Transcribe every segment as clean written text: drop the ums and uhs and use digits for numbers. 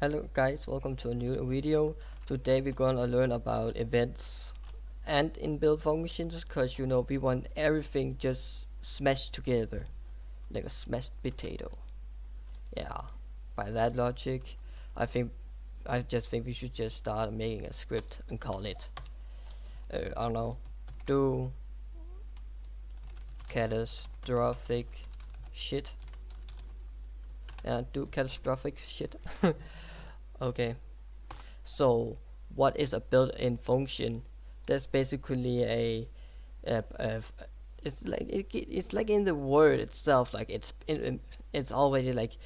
Hello guys, welcome to a new video. Today we're gonna learn about events and inbuilt functions because we want everything just smashed together like a smashed potato. Yeah, by that logic, I think I just think we should just start making a script and call it I don't know, do catastrophic shit. Yeah, do catastrophic shit. Okay. So, what is a built-in function? That's basically a it's like in the word itself. Like it's already like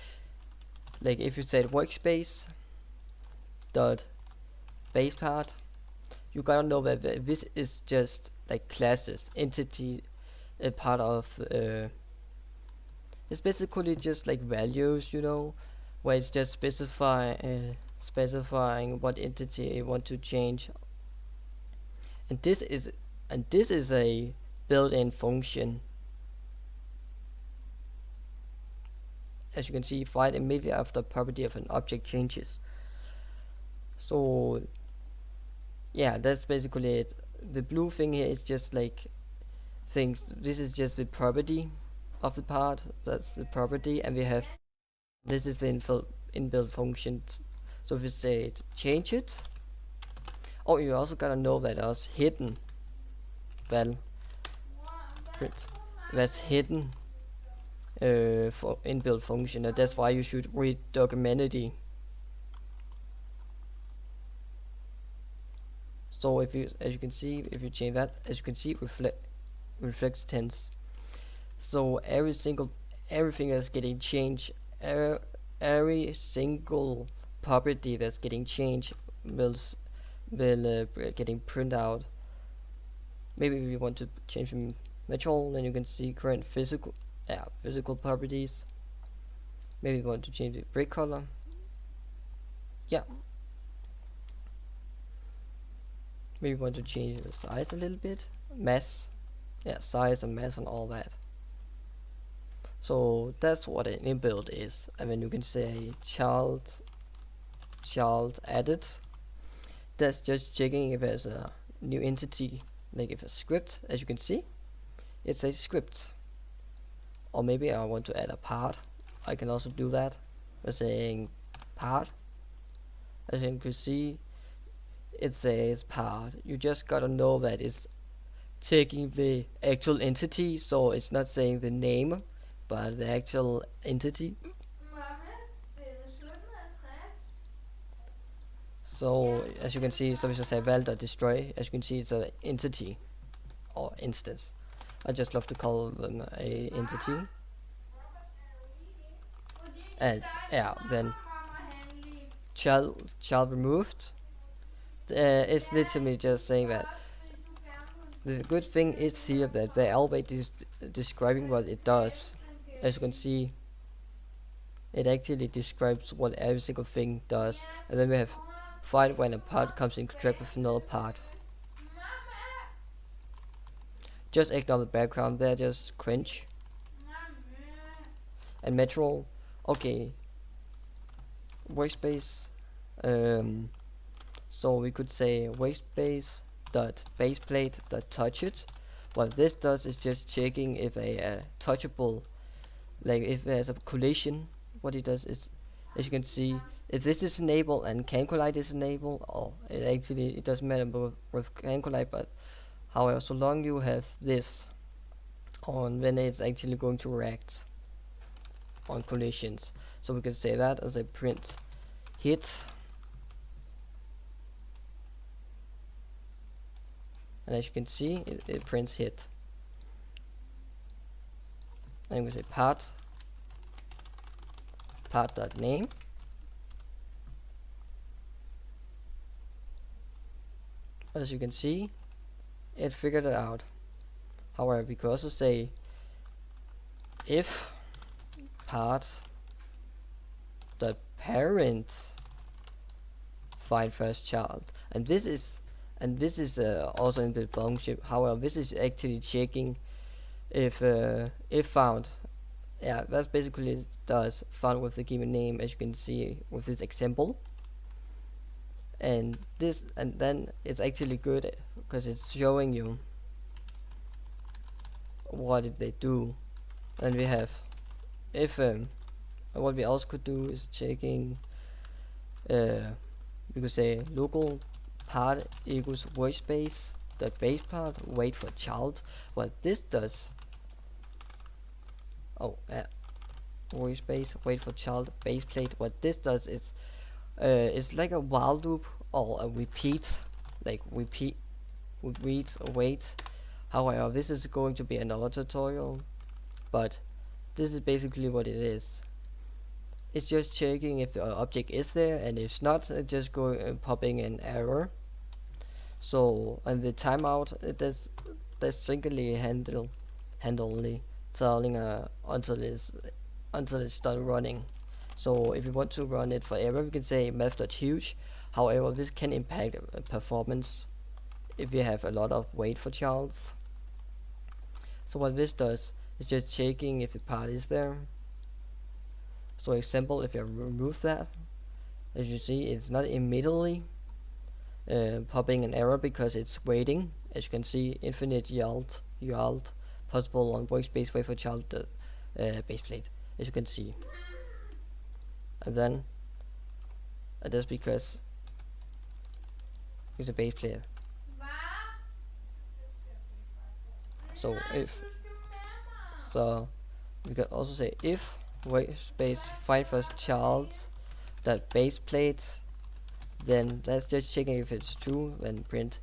if you said workspace dot base part, you gotta know that this is just like classes entity, a part of. It's basically just like values, where it's just specifying what entity you want to change, and this is a built-in function. As you can see, find immediately after property of an object changes. So yeah, that's basically it. The blue thing here is just like things. This is just the property of the part. That's the property, and we have this is the inbuilt function. So if we say change it, oh, you also gotta know that there's hidden val print. That's hidden for inbuilt function, and that's why you should read documented. So if you, as you can see, if you change that, as you can see, reflects tense. So everything that's getting changed, every single property that's getting changed will getting printed out. Maybe if you want to change from metal, then you can see current physical properties. Maybe you want to change the brick color. Yeah. Maybe you want to change the size a little bit. Mass. Yeah, size and mass and all that. So that's what an inbuild is. And then you can say child added. That's just checking if there's a new entity, like if a script, as you can see, it's a script. Or maybe I want to add a part. I can also do that by saying part. As you can see, it says part. You just gotta know that it's taking the actual entity, so it's not saying the name, but the actual entity. So as you can see, so we just say val.destroy. As you can see, it's an entity or instance. I just love to call them a entity. And yeah, then child removed. It's literally just saying that. The good thing is here that they always describing what it does. As you can see, it actually describes what every single thing does, and then we have find when a part comes in contact with another part. Just ignore the background there, just cringe. And metro, okay. Workspace. So we could say workspace dot baseplate dot touch it. What this does is just checking if a touchable, like if there's a collision. What it does is, as you can see, if this is enabled and can collide is enabled, it doesn't matter with can collide, but however, so long you have this on, then it's actually going to react on collisions. So we can say that as a print hit, and as you can see, it prints hit. And we say part.name. As you can see, it figured it out. However, we could also say if part the parent find first child, and this is also in the function. However, this is actually checking if found yeah, that's basically does fun with the given name, as you can see with this example. And this, and then it's actually good because it's showing you what if they do. And we have if what we also could do is checking we could say local part equals workspace the base part wait for child. What this does, oh workspace wait for child base plate, what this does is it's like a while loop or a repeat, like repeat wait. However, this is going to be another tutorial, but this is basically what it is. It's just checking if the object is there, and if not, it just popping an error. So, and the timeout, it does syncly handle telling until it's done running. So if you want to run it forever, we can say math.huge. However, this can impact performance if you have a lot of wait for childs. So what this does is just checking if the part is there. So example, if you remove that, as you see, it's not immediately popping an error because it's waiting. As you can see, infinite yield possible on workspace wait for child baseplate, as you can see. And then that's because it's a base player. So if so, we can also say if workspace find first child that base plate, then that's just checking if it's true and print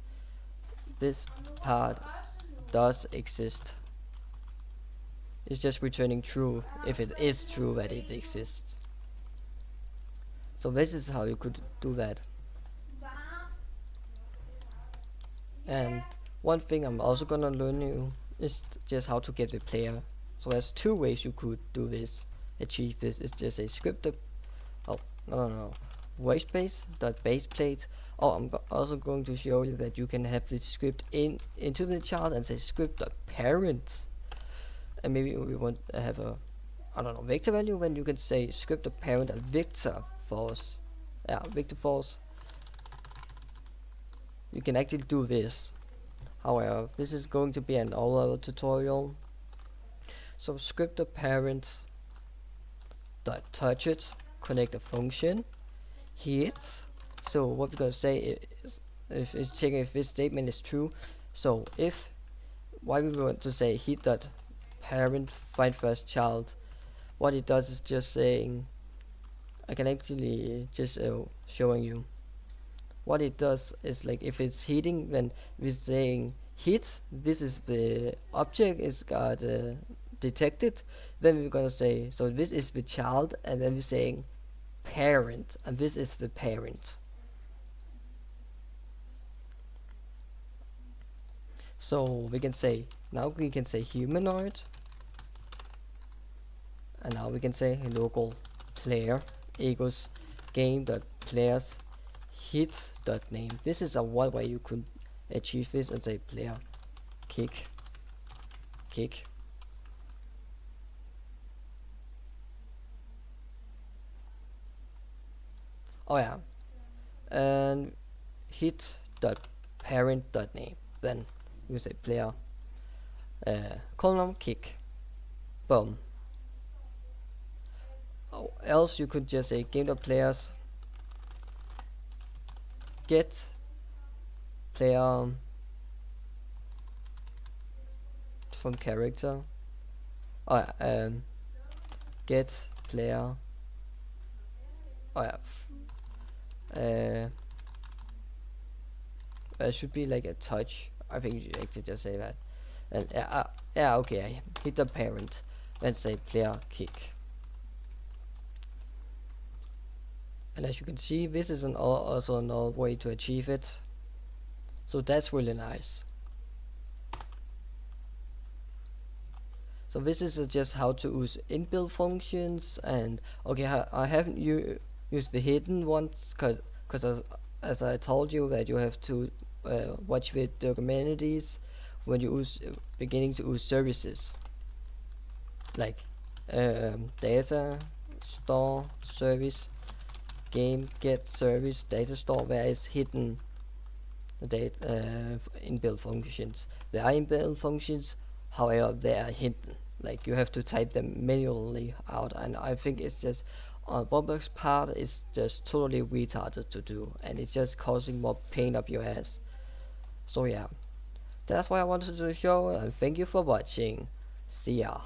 this part does exist. It's just returning true if it is true that it exists. So this is how you could do that. And one thing I'm also gonna learn you is just how to get the player. So there's two ways you could do this, achieve this. It's just a script. Oh no. Workspace.baseplate. Oh, I'm also going to show you that you can have this script into the chart and say script.parent. And maybe we want to have a, I don't know, vector value, when you can say script.parent and vector force. Yeah, vector force. You can actually do this. However, this is going to be an overall tutorial. So script.parent touch it, connect a function, hit. So what we're gonna say is, if it's checking if this statement is true. So if, why we want to say hit dot parent find first child, what it does is just saying, I can actually just showing you what it does is, like, if it's hitting, then we're saying hit, this is the object is got detected, then we're gonna say, so this is the child, and then we're saying parent, and this is the parent. So we can say, now we can say humanoid, and now we can say local player equals game.players hit.name. This is a one way you could achieve this, and say player kick. Oh yeah, and hit.parent.name. Then you say player column kick. Boom. Oh, else you could just say game.players get player from character. Oh yeah, get player. Oh yeah. It should be like a touch. I think you actually just say that. And yeah, okay. I hit the parent and say player kick. And as you can see, this is also another way to achieve it. So that's really nice. So this is just how to use inbuilt functions. And okay, I haven't used the hidden ones because as I told you that you have to watch the documentaries when you beginning to use services, like data store service game get service data store where is hidden data inbuilt functions. There are inbuilt functions, however they are hidden, like you have to type them manually out, and I think it's just on Roblox part it's just totally retarded to do, and it's just causing more pain up your ass. So yeah, that's why I wanted to show, and thank you for watching. See ya.